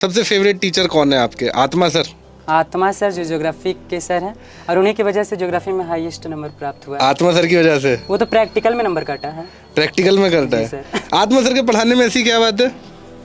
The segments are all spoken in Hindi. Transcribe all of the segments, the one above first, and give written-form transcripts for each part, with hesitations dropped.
सबसे फेवरेट टीचर कौन है आपके? आत्मा सर? आत्मा सर जो ज्योग्राफी के सर हैं और उन्हीं की वजह से ज्योग्राफी में हाईएस्ट नंबर प्राप्त हुआ है। आत्मा सर की वजह से? वो तो प्रैक्टिकल में नंबर काटा है। प्रैक्टिकल में करता जी है सर। आत्मा सर के पढ़ाने में ऐसी क्या बात है?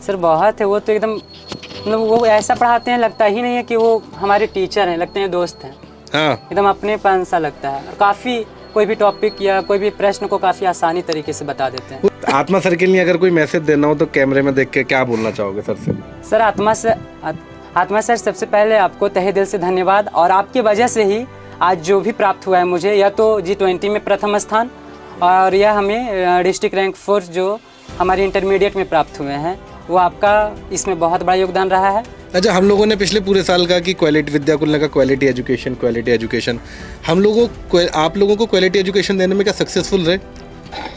सर बहुत है, वो तो एकदम मतलब वो ऐसा पढ़ाते हैं लगता ही नहीं है कि वो हमारे टीचर हैं, लगते हैं दोस्त हैं। हाँ, एकदम अपनेपन सा लगता है और काफ़ी कोई भी टॉपिक या कोई भी प्रश्न को काफ़ी आसानी तरीके से बता देते हैं। आत्मा सर के लिए अगर कोई मैसेज देना हो तो कैमरे में देख के क्या बोलना चाहोगे सर से? सर आत्मा सर सबसे पहले आपको तहे दिल से धन्यवाद, और आपकी वजह से ही आज जो भी प्राप्त हुआ है मुझे, या तो G20 में प्रथम स्थान और यह हमें डिस्ट्रिक्ट रैंक 4 जो हमारे इंटरमीडिएट में प्राप्त हुए हैं, वो आपका इसमें बहुत बड़ा योगदान रहा है। अच्छा, हम लोगों ने पिछले पूरे साल कहा कि क्वालिटी विद्याकुल ने कहा क्वालिटी एजुकेशन, हम लोगों को आप लोगों को क्वालिटी एजुकेशन देने में क्या सक्सेसफुल रहे?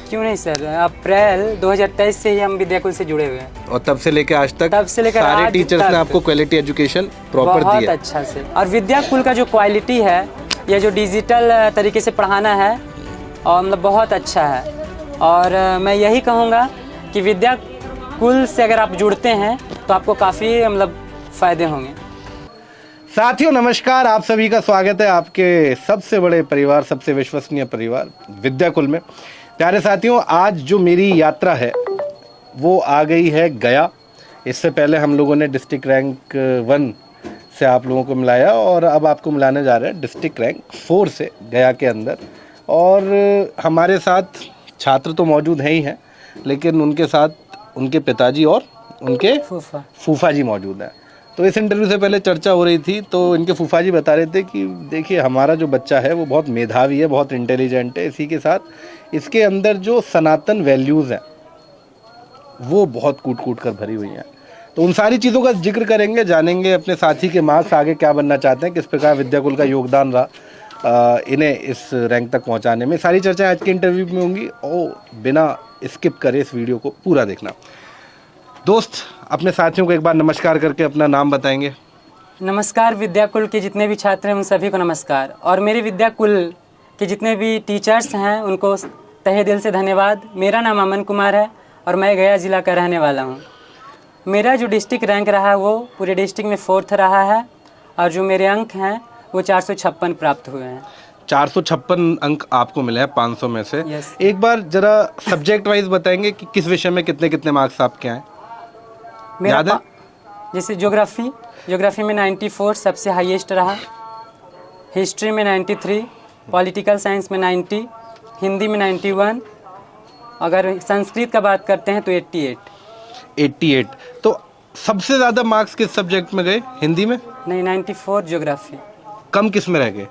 क्यों नहीं सर, अप्रैल 2023 से ही हम विद्याकुल से जुड़े हुए हैं और तब से लेकर आज तक सारे आज टीचर्स तक ने आपको क्वालिटी एजुकेशन प्रॉपर बहुत दिया? अच्छा से। और विद्याकुल का जो क्वालिटी है, ये जो डिजिटल तरीके से पढ़ाना है और मतलब बहुत अच्छा है। और मैं यही कहूँगा कि विद्याकुल से अगर आप जुड़ते हैं तो आपको काफ़ी मतलब फ़ायदे होंगे। साथियों नमस्कार, आप सभी का स्वागत है आपके सबसे बड़े परिवार, सबसे विश्वसनीय परिवार विद्याकुल में। प्यारे साथियों, आज जो मेरी यात्रा है वो आ गई है गया। इससे पहले हम लोगों ने डिस्ट्रिक्ट रैंक 1 से आप लोगों को मिलाया और अब आपको मिलाने जा रहे हैं डिस्ट्रिक्ट रैंक 4 से गया के अंदर। और हमारे साथ छात्र तो मौजूद हैं ही हैं, लेकिन उनके साथ उनके पिताजी और उनके फूफा जी मौजूद हैं। तो इस इंटरव्यू से पहले चर्चा हो रही थी तो इनके फूफा जी बता रहे थे कि देखिए हमारा जो बच्चा है वो बहुत मेधावी है, बहुत इंटेलिजेंट है, इसी के साथ इसके अंदर जो सनातन वैल्यूज़ हैं वो बहुत कूट कूट कर भरी हुई हैं। तो उन सारी चीज़ों का जिक्र करेंगे, जानेंगे अपने साथी के मार्क्स आगे क्या बनना चाहते हैं, किस प्रकार विद्याकुल का योगदान रहा इन्हें इस रैंक तक पहुंचाने में। सारी चर्चा आज के इंटरव्यू में होंगी और बिना स्किप करे इस वीडियो को पूरा देखना। दोस्त अपने साथियों को एक बार नमस्कार करके अपना नाम बताएंगे। नमस्कार, विद्याकुल के जितने भी छात्र हैं उन सभी को नमस्कार, और मेरे विद्याकुल के जितने भी टीचर्स हैं उनको तहे दिल से धन्यवाद। मेरा नाम अमन कुमार है और मैं गया ज़िला का रहने वाला हूँ। मेरा जो डिस्ट्रिक्ट रैंक रहा है वो पूरे डिस्ट्रिक्ट में 4th रहा है, और जो मेरे अंक हैं वो 456 प्राप्त हुए हैं। 456 अंक आपको मिले हैं 500 में से। यस। एक बार जरा सब्जेक्ट वाइज बताएंगे कि किस विषय में कितने कितने मार्क्स आपके आए? याद है? जैसे ज्योग्राफी में 94 सबसे हाईएस्ट रहा, हिस्ट्री में 93, पॉलिटिकल साइंस में 90, हिंदी में 91, अगर संस्कृत का बात करते हैं तो 88। तो सबसे ज़्यादा मार्क्स किस सब्जेक्ट में गए? हिंदी में? नहीं, 94 ज्योग्राफी। कम किस में रह गए?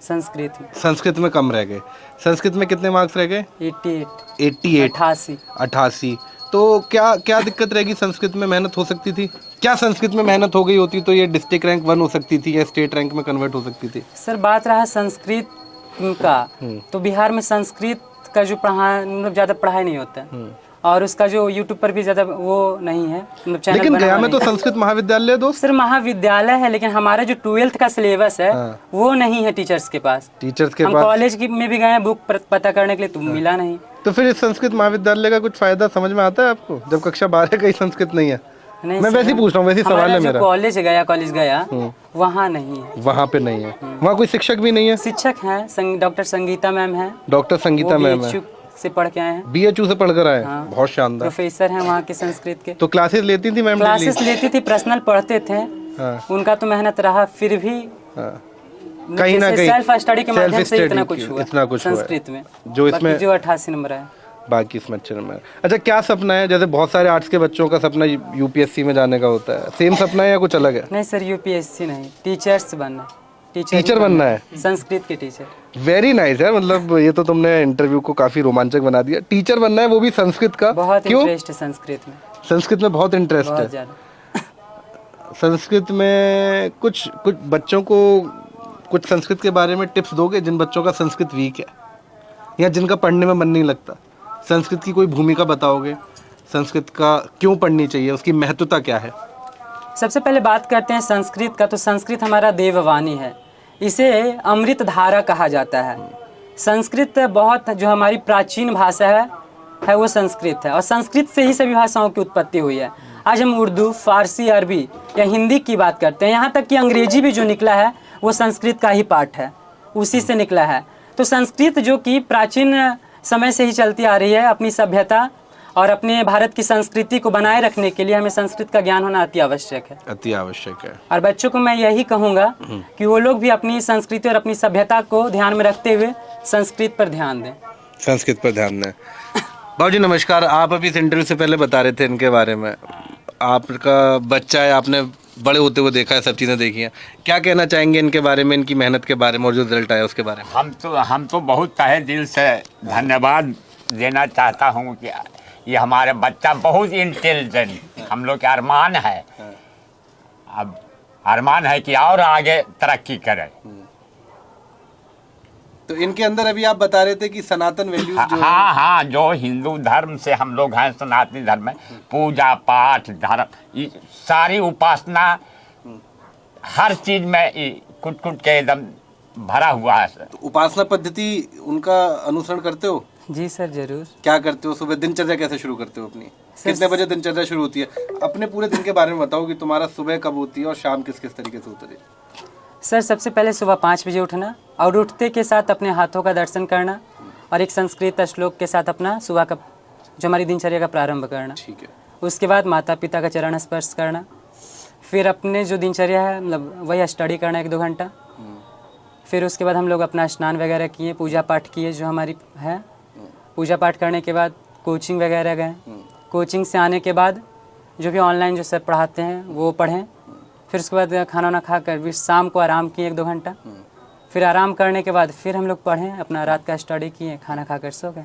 संस्कृत में। संस्कृत में कम रह गए। संस्कृत में कितने मार्क्स रह गए? 88। 88। तो क्या क्या दिक्कत रहेगी? संस्कृत में मेहनत हो सकती थी क्या? संस्कृत में मेहनत हो गई होती तो ये डिस्ट्रिक्ट रैंक 1 हो सकती थी या स्टेट रैंक में कन्वर्ट हो सकती थी? सर बात रहा संस्कृत का, तो बिहार में संस्कृत का जो मतलब ज़्यादा पढ़ाई नहीं होता है, और उसका जो यूट्यूब पर भी ज़्यादा वो नहीं है, मतलब चैनल। लेकिन गया में तो संस्कृत महाविद्यालय दोस्त। सर महाविद्यालय है, लेकिन हमारा जो 12th का सिलेबस है वो नहीं है टीचर्स के पास। हम कॉलेज में भी गए बुक पता करने के लिए, तो मिला नहीं। तो फिर इस संस्कृत महाविद्यालय का कुछ फायदा समझ में आता है आपको जब कक्षा 12 का ही संस्कृत नहीं है? नहीं, मैं वैसे ही पूछ रहा हूँ, वैसे सवाल है मेरा। कॉलेज गया वहाँ नहीं है। वहाँ पे नहीं है? वहाँ कोई शिक्षक भी नहीं है? शिक्षक हैं, डॉक्टर संगीता मैम है। डॉक्टर संगीता मैम है, से पढ़ के आए हैं, BHU से पढ़कर आए। बहुत शानदार। प्रोफेसर हैं वहाँ के संस्कृत के। तो क्लासेस लेती थी मैम? क्लासेस लेती थी, पर्सनल पढ़ते थे। उनका तो मेहनत रहा, फिर भी कहीं ना कहीं सेल्फ स्टडी के माध्यम से इतना कुछ हुआ संस्कृत में, जो इसमें जो 88 नंबर है, बाकी इसमें अच्छे नंबर है। अच्छा, क्या सपना है? जैसे बहुत सारे आर्ट्स के बच्चों का सपना UPSC में जाने का होता है, सेम सपना है या कुछ अलग है? नहीं सर, UPSC नहीं, टीचर्स बनना। टीचर बनना है? संस्कृत के टीचर। वेरी नाइस है, मतलब ये तो तुमने इंटरव्यू को काफी रोमांचक बना दिया। टीचर बनना है, वो भी संस्कृत का। बहुत इंटरेस्ट है संस्कृत में। संस्कृत में बहुत इंटरेस्ट है। संस्कृत में कुछ बच्चों को कुछ संस्कृत के बारे में टिप्स दोगे जिन बच्चों का संस्कृत वीक है या जिनका पढ़ने में मन नहीं लगता? संस्कृत की कोई भूमिका बताओगे? संस्कृत का क्यों पढ़नी चाहिए, उसकी महत्वता क्या है? सबसे पहले बात करते हैं संस्कृत का, तो संस्कृत हमारा देववाणी है, इसे अमृत धारा कहा जाता है। संस्कृत बहुत जो हमारी प्राचीन भाषा है वो संस्कृत है, और संस्कृत से ही सभी भाषाओं की उत्पत्ति हुई है। आज हम उर्दू, फारसी, अरबी या हिंदी की बात करते हैं, यहाँ तक कि अंग्रेजी भी जो निकला है वो संस्कृत का ही पाठ है, उसी से निकला है। तो संस्कृत जो कि प्राचीन समय से ही चलती आ रही है, अपनी सभ्यता और अपने भारत की संस्कृति को बनाए रखने के लिए हमें संस्कृत का ज्ञान होना अति आवश्यक है। अति आवश्यक है। और बच्चों को मैं यही कहूँगा कि वो लोग भी अपनी संस्कृति और अपनी सभ्यता को ध्यान में रखते हुए संस्कृत पर ध्यान दें। संस्कृत पर ध्यान दें। बाबूजी नमस्कार, आप अभी इस इंटरव्यू से पहले बता रहे थे इनके बारे में, आपका बच्चा है, आपने बड़े होते हुए देखा है, सब चीज़ें देखी हैं, क्या कहना चाहेंगे इनके बारे में, इनकी मेहनत के बारे में और जो रिजल्ट आया उसके बारे में? हम तो बहुत तहे दिल से धन्यवाद देना चाहता हूँ कि ये हमारे बच्चा बहुत इंटेलिजेंट, हम लोग के अरमान है, अब अरमान है कि और आगे तरक्की करे। तो इनके अंदर अभी आप बता रहे थे कि सनातन वैल्यूज जो हाँ, जो हिंदू धर्म से हम लोग हैं, सनातनी धर्म में पूजा पाठ धर्म, ये सारी उपासना हर चीज में कुट कुट के एकदम भरा हुआ है। तो उपासना पद्धति उनका अनुसरण करते हो? जी सर, जरूर। क्या करते हो? सुबह दिनचर्या कैसे शुरू करते हो अपनी? कितने बजे दिनचर्या शुरू होती है? अपने पूरे दिन के बारे में बताओ कि तुम्हारा सुबह कब होती है और शाम किस किस तरीके से होती है? सर, सबसे पहले सुबह 5 बजे उठना और उठते के साथ अपने हाथों का दर्शन करना और एक संस्कृत श्लोक के साथ अपना सुबह का जो हमारी दिनचर्या का प्रारंभ करना। ठीक है। उसके बाद माता पिता का चरण स्पर्श करना, फिर अपने जो दिनचर्या है मतलब वही स्टडी करना 1-2 घंटा। फिर उसके बाद हम लोग अपना स्नान वगैरह किए, पूजा पाठ किए जो हमारी है। पूजा पाठ करने के बाद कोचिंग वगैरह गए। कोचिंग से आने के बाद जो भी ऑनलाइन जो सर पढ़ाते हैं वो पढ़ें। फिर उसके बाद खाना वाना खा कर भी शाम को आराम किए 1-2 घंटा। फिर आराम करने के बाद फिर हम लोग पढ़ें, अपना रात का स्टडी किए, खाना खा कर सो गए।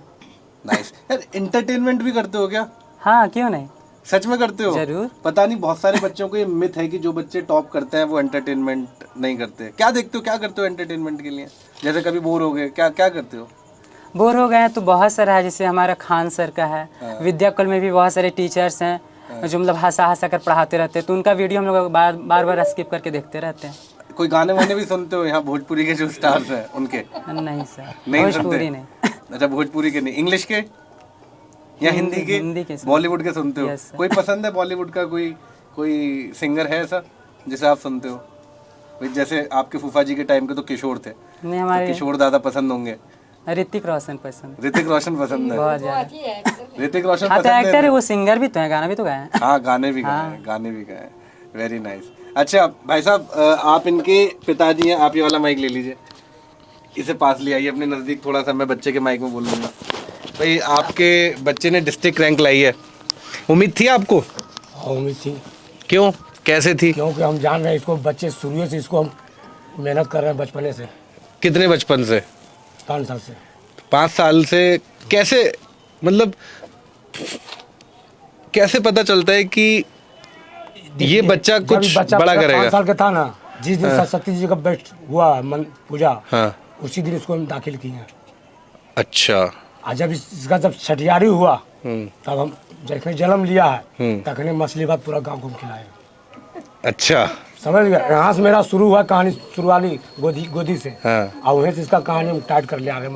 नाइस। यार इंटरटेनमेंट भी करते हो क्या? हाँ, क्यों नहीं, सच में करते हो? जरूर। पता नहीं, बहुत सारे बच्चों को ये मिथ है कि जो बच्चे टॉप करते हैं वो एंटरटेनमेंट नहीं करते। क्या देखते हो, क्या करते हो एंटरटेनमेंट के लिए? जैसे कभी बोर हो गए, क्या क्या करते हो? बोर हो गए हैं तो बहुत सारा है, जैसे हमारा खान सर का है। विद्याकुल में भी बहुत सारे टीचर्स हैं जो मतलब हंसा हंसा कर पढ़ाते रहते हैं, तो उनका वीडियो हम लोग बार बार स्किप करके देखते रहते हैं। कोई गाने वाने भी सुनते हो यहाँ भोजपुरी के जो स्टार्स हैं उनके? नहीं सर, नहीं भोजपुरी नहीं। अच्छा, भोजपुरी के नहीं, इंग्लिश के या हिंदी के? हिंदी के बॉलीवुड के सुनते हो? Yes, sir. कोई पसंद है बॉलीवुड का कोई सिंगर है ऐसा जिसे आप सुनते हो? भाई जैसे आपके फूफा जी के टाइम के तो किशोर थे, नहीं, तो हमारे किशोर दादा पसंद होंगे। ऋतिक रोशन पसंद। ऋतिक रोशन पसंद है? बहुत ज्यादा। ऋतिक रोशन हाँ, तो पसंद एक्टर है है? वो, सिंगर भी तो है, गाना भी तो गाए हैं। हाँ, गाने भी गाए हैं, गाने भी गाए हैं। Very nice. अच्छा भाई साहब, आप इनके पिताजी हैं, आप ये वाला माइक ले लीजिए, इसे पास ले आइए अपने नज़दीक थोड़ा सा, मैं बच्चे के माइक में बोल लूँगा। भाई आपके बच्चे ने डिस्ट्रिक्ट रैंक लाई है, उम्मीद थी आपको? उम्मीद थी। क्यों, कैसे थी? क्योंकि हम जान रहे हैं इसको, बच्चे शुरू से इसको हम मेहनत कर रहे हैं बचपने से। कितने बचपन से? 5 साल से। 5 साल से। कैसे, मतलब कैसे पता चलता है कि ये बच्चा कुछ बड़ा करेगा? 5 साल का था ना, जिस दिन सरस्वती जी का बैठ हुआ मन पूजा, हाँ, उसी दिन इसको हम दाखिल किए हैं। अच्छा। और जब इसका जब छठियारी हुआ तब हम जैसे जन्म लिया है तखने मछली भात पूरा गाँव को खिलाए। अच्छा, समझ गया? यहाँ से मेरा शुरू हुआ कहानी, शुरू वाली गोदी से। हाँ। और वहीं से इसका कहानी हम टाइट कर लिया आगे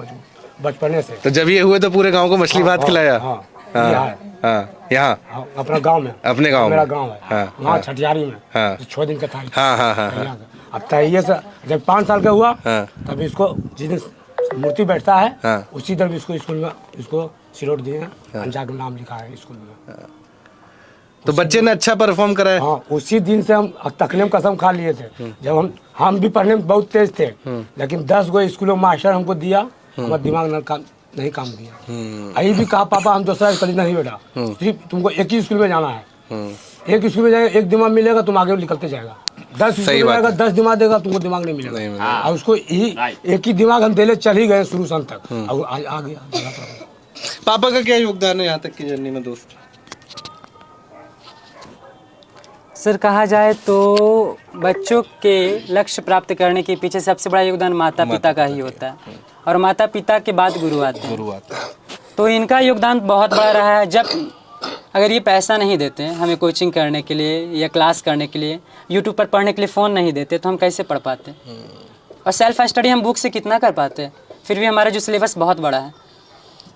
बचपने से। तो जब ये हुए तो पूरे गांव को मछली भात खिलाया? हाँ, यहाँ अपना गांव में। अपने गांव में? मेरा गांव है। हाँ, वहाँ छठियारी में। हाँ। 6 दिन का था। हाँ हाँ हाँ। अब तैये से जब 5 साल का हुआ हाँ। तब इसको जिस दिन मूर्ति बैठता है हाँ। उसी दिन इसको स्कूल में इसको सिलोट दिए हैं, जाकर नाम लिखा है स्कूल में। तो बच्चे ने अच्छा परफॉर्म करा है? हाँ, उसी दिन से हम तकने में कसम खा लिए थे। जब हम भी पढ़ने में बहुत तेज थे, लेकिन 10 गो स्कूलों में मास्टर हमको दिया, हमारा दिमाग नहीं काम किया। अभी भी कहा पापा हम दूसरा स्कूल नहीं बेटा, सिर्फ तुमको एक ही स्कूल में जाना है। एक स्कूल में जाएगा, एक दिमाग मिलेगा, तुम आगे निकलते जाएगा। 10 स्कूल में जाएगा, 10 दिमाग देगा, तुमको दिमाग नहीं मिलेगा। और उसको एक ही दिमाग हम देले चल ही गए शुरू से अंत तक, और आ गया। पापा का क्या योगदान है यहाँ तक की जर्नी में दोस्त? सर, कहा जाए तो बच्चों के लक्ष्य प्राप्त करने के पीछे सबसे बड़ा योगदान माता पिता का ही होता है, और माता पिता के बाद गुरु आते हैं। तो इनका योगदान बहुत बड़ा रहा है। जब अगर ये पैसा नहीं देते हैं हमें कोचिंग करने के लिए या क्लास करने के लिए, यूट्यूब पर पढ़ने के लिए फ़ोन नहीं देते, तो हम कैसे पढ़ पाते? और सेल्फ स्टडी हम बुक से कितना कर पाते हैं? फिर भी हमारा जो सिलेबस बहुत बड़ा है।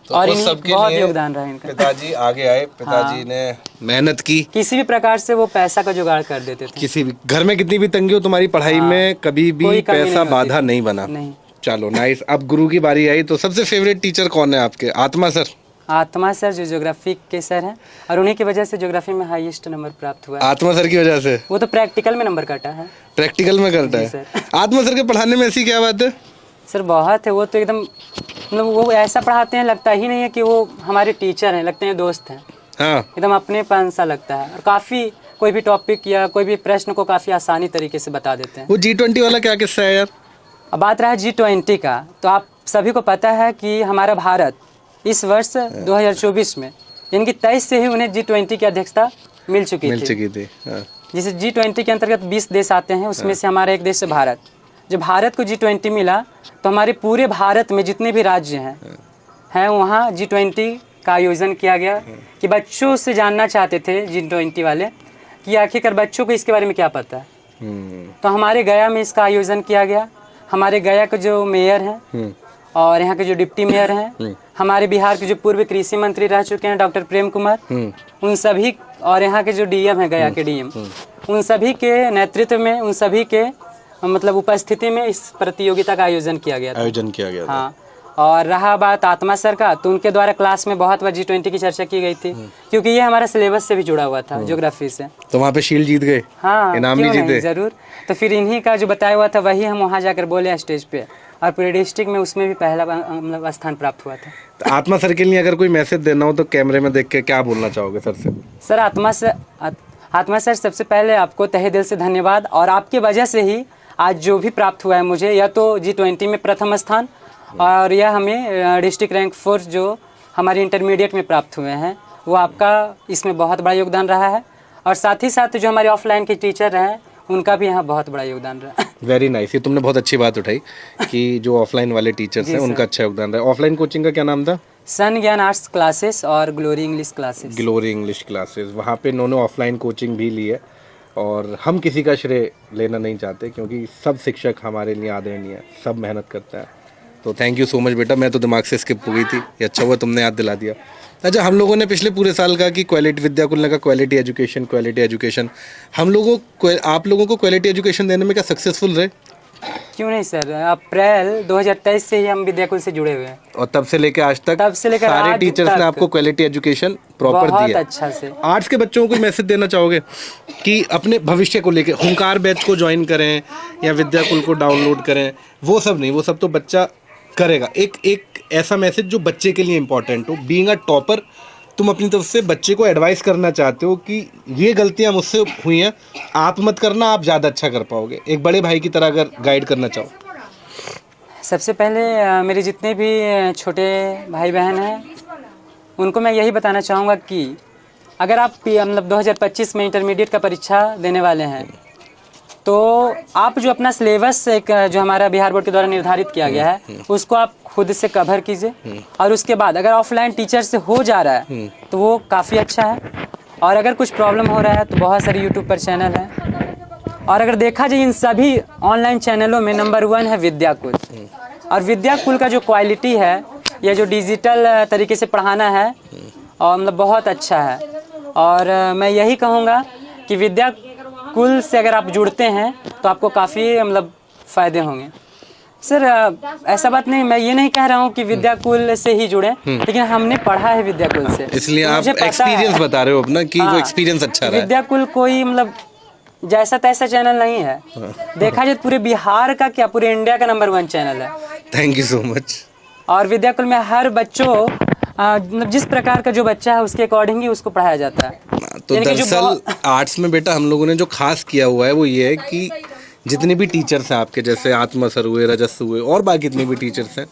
तो और उस इन्हीं सब के बहुत लिए योगदान रहा इनका। पिताजी आगे आए, पिताजी ने मेहनत की। किसी भी प्रकार से वो पैसा का जुगाड़ कर देते थे। किसी भी घर में कितनी भी तंगी हो, तुम्हारी पढ़ाई में कभी भी कोई कमी नहीं पैसा होती बाधा थी। नहीं बना। नहीं। चलो नाइस। अब गुरु की बारी आई, तो सबसे फेवरेट टीचर कौन है आपके? आत्मा सर। आत्मा सर जो ज्योग्राफी के सर हैं, और उन्हीं की वजह से ज्योग्राफी में हाईएस्ट नंबर प्राप्त हुआ है। आत्मा सर की वजह से? वो तो प्रैक्टिकल में नंबर काटा है। प्रैक्टिकल में करता जी है सर। आत्मा सर के पढ़ाने में ऐसी क्या बात है? सर बहुत है, वो तो एकदम मतलब वो ऐसा पढ़ाते हैं लगता ही नहीं है कि वो हमारे टीचर हैं, लगते हैं दोस्त हैं। हाँ। एकदम अपनेपन सा लगता है, और काफ़ी कोई भी टॉपिक या कोई भी प्रश्न को काफ़ी आसानी तरीके से बता देते हैं। वो G20 वाला क्या किस्सा है यार? अब बात रहा है G20 का, तो आप सभी को पता है कि हमारा भारत इस वर्ष 2024 में यानी कि 23 से ही उन्हें G20 की अध्यक्षता मिल चुकी थी। हाँ। जिसे G20 के अंतर्गत 20 देश आते हैं, उसमें से हमारा एक देश है भारत। जब भारत को G20 मिला तो हमारे पूरे भारत में जितने भी राज्य हैं वहाँ G20 का आयोजन किया गया कि बच्चों से जानना चाहते थे G20 वाले कि आखिरकार बच्चों को इसके बारे में क्या पता है। तो हमारे गया में इसका आयोजन किया गया। हमारे गया के जो मेयर हैं और यहाँ के जो डिप्टी मेयर हैं, हमारे बिहार के जो पूर्व कृषि मंत्री रह चुके हैं डॉक्टर प्रेम कुमार, उन सभी, और यहाँ के जो डीएम है गया के डीएम, उन सभी के नेतृत्व में, उन सभी के मतलब उपस्थिति में इस प्रतियोगिता का आयोजन किया गया था। हाँ। और रहा बात आत्मा सर का, तो उनके द्वारा क्लास में बहुत बार G20 की चर्चा की गई थी, क्योंकि ये हमारा सिलेबस से भी जुड़ा हुआ था, ज्योग्राफी से। तो वहाँ पे शील्ड जीत गए? हाँ, इनाम भी जीते? जरूर। तो फिर इन्हीं का जो बताया हुआ था वही हम वहाँ जाकर बोले स्टेज पे, और पूरे डिस्ट्रिक्ट में उसमें भी पहला मतलब स्थान प्राप्त हुआ था। तो आत्मा सर के लिए अगर कोई मैसेज देना हो तो कैमरे में देख के क्या बोलना चाहोगे सर से? सर आत्मा सर सबसे पहले आपको तहे दिल से धन्यवाद, और आपकी वजह से ही आज जो भी प्राप्त हुआ है मुझे, या तो G20 में प्रथम स्थान, और यह हमें डिस्ट्रिक्ट रैंक 4 जो हमारे इंटरमीडिएट में प्राप्त हुए हैं, वो आपका इसमें बहुत बड़ा योगदान रहा है। और साथ ही साथ जो हमारे ऑफलाइन के टीचर हैं उनका भी यहाँ बहुत बड़ा योगदान रहा। Very nice. ये तुमने बहुत अच्छी बात उठाई कि जो ऑफलाइन वाले टीचर्स हैं उनका अच्छा योगदान रहा है। ऑफलाइन कोचिंग का क्या नाम था? सन ज्ञान आर्ट्स क्लासेस और glory English classes. Glory English classes, वहाँ पे इन्होंने ऑफलाइन कोचिंग भी ली है, और हम किसी का श्रेय लेना नहीं चाहते क्योंकि सब शिक्षक हमारे लिए आदरणीय है, सब मेहनत करता है। तो थैंक यू सो मच बेटा, मैं तो दिमाग से स्किप हो गई थी, ये अच्छा हुआ तुमने याद दिला दिया। अच्छा, हम लोगों ने पिछले पूरे साल कहा कि क्वालिटी विद्याकुल ने कहा क्वालिटी एजुकेशन, हम लोगों को, आप लोगों को क्वालिटी एजुकेशन देने में क्या सक्सेसफुल रहे? क्यों नहीं सर, अप्रैल 2023 से ही हम विद्याकुल से जुड़े हुए हैं, और तब से लेकर आज तक सारे आज टीचर्स ने आपको क्वालिटी एजुकेशन प्रॉपर दी है। बहुत अच्छा से। आर्ट्स के बच्चों को मैसेज देना चाहोगे कि अपने भविष्य को लेकर हुंकार बैच को ज्वाइन करें या विद्याकुल को डाउनलोड करें? वो सब नहीं, वो सब तो बच्चा करेगा। एक ऐसा मैसेज जो बच्चे के लिए इंपॉर्टेंट हो। बीइंग अ टॉपर, तुम अपनी तरफ से बच्चे को एडवाइस करना चाहते हो कि ये गलतियां मुझसे हुई हैं, आप मत करना, आप ज़्यादा अच्छा कर पाओगे। एक बड़े भाई की तरह अगर गाइड करना चाहो। सबसे पहले मेरे जितने भी छोटे भाई बहन हैं उनको मैं यही बताना चाहूँगा कि अगर आप मतलब 2025 में इंटरमीडिएट का परीक्षा देने वाले हैं, तो आप जो अपना सिलेबस एक जो हमारा बिहार बोर्ड के द्वारा निर्धारित किया गया है उसको आप खुद से कवर कीजिए, और उसके बाद अगर ऑफलाइन टीचर से हो जा रहा है तो वो काफ़ी अच्छा है। और अगर कुछ प्रॉब्लम हो रहा है तो बहुत सारे यूट्यूब पर चैनल हैं, और अगर देखा जाए इन सभी ऑनलाइन चैनलों में नंबर 1 है विद्याकुल। और विद्याकुल का जो क्वालिटी है, या जो डिजिटल तरीके से पढ़ाना है, और मतलब बहुत अच्छा है। और मैं यही कहूँगा कि विद्याकुल से अगर आप जुड़ते हैं तो आपको काफ़ी मतलब फ़ायदे होंगे। सर ऐसा बात नहीं, मैं ये नहीं कह रहा हूँ कि विद्याकुल से ही जुड़े, लेकिन हमने पढ़ा है विद्याकुल से, इसलिए आप एक्सपीरियंस बता रहे हो अपना कि वो एक्सपीरियंस अच्छा रहा है। विद्याकुल कोई मतलब जैसा तैसा चैनल नहीं है, देखा जाए पूरे बिहार का क्या पूरे इंडिया का नंबर 1 चैनल है। Thank you so much. और विद्याकुल में हर बच्चों मतलब जिस प्रकार का जो बच्चा है उसके अकॉर्डिंग ही उसको पढ़ाया जाता है। तो दरअसल आर्ट्स में बेटा हम लोगों ने जो खास किया हुआ है वो ये है कि जितने भी टीचर्स हैं आपके, जैसे आत्मा सर हुए, रजत हुए, और बाकी जितने भी टीचर्स हैं,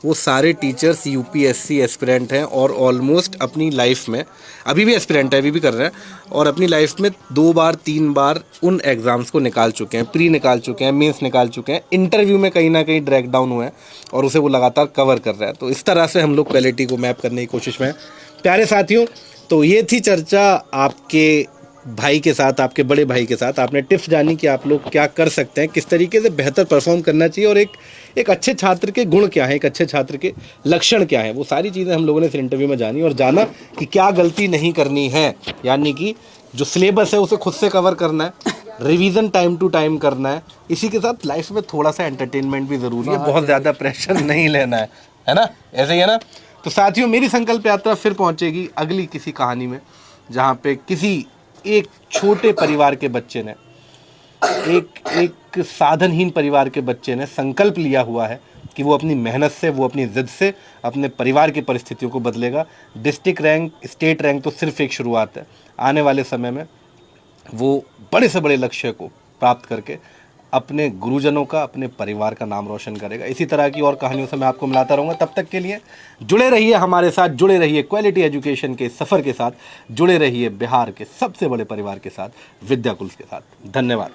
वो सारे टीचर्स यूपीएससी एस्पिरेंट हैं, और ऑलमोस्ट अपनी लाइफ में, अभी भी एस्पिरेंट है, अभी भी कर रहे हैं, और अपनी लाइफ में 2 बार 3 बार उन एग्ज़ाम्स को निकाल चुके हैं, प्री निकाल चुके हैं, मेंस निकाल चुके हैं, इंटरव्यू में कहीं ना कहीं ड्रैग डाउन हुए हैं, और उसे वो लगातार कवर कर रहा है। तो इस तरह से हम लोग क्वालिटी को मैप करने की कोशिश में हैं। प्यारे साथियों, तो ये थी चर्चा आपके भाई के साथ, आपके बड़े भाई के साथ आपने टिप्स जानी कि आप लोग क्या कर सकते हैं, किस तरीके से बेहतर परफॉर्म करना चाहिए और एक अच्छे छात्र के गुण क्या हैं, एक अच्छे छात्र के लक्षण क्या हैं, वो सारी चीज़ें हम लोगों ने इस इंटरव्यू में जानी और जाना कि क्या गलती नहीं करनी है। यानी कि जो सिलेबस है उसे खुद से कवर करना है, रिवीजन टाइम टू टाइम करना है, इसी के साथ लाइफ में थोड़ा सा एंटरटेनमेंट भी ज़रूरी है, बहुत ज़्यादा प्रेशर नहीं लेना है ना, ऐसे ही है ना। तो साथियों, मेरी संकल्प यात्रा फिर पहुंचेगी अगली किसी कहानी में, जहां पे किसी एक छोटे परिवार के बच्चे ने, एक साधनहीन परिवार के बच्चे ने संकल्प लिया हुआ है कि वो अपनी मेहनत से, वो अपनी ज़िद से अपने परिवार की परिस्थितियों को बदलेगा। डिस्ट्रिक्ट रैंक, स्टेट रैंक तो सिर्फ एक शुरुआत है, आने वाले समय में वो बड़े से बड़े लक्ष्य को प्राप्त करके अपने गुरुजनों का, अपने परिवार का नाम रोशन करेगा। इसी तरह की और कहानियों से मैं आपको मिलाता रहूँगा। तब तक के लिए जुड़े रहिए हमारे साथ, जुड़े रहिए क्वालिटी एजुकेशन के सफ़र के साथ, जुड़े रहिए बिहार के सबसे बड़े परिवार के साथ, विद्याकुल के साथ। धन्यवाद।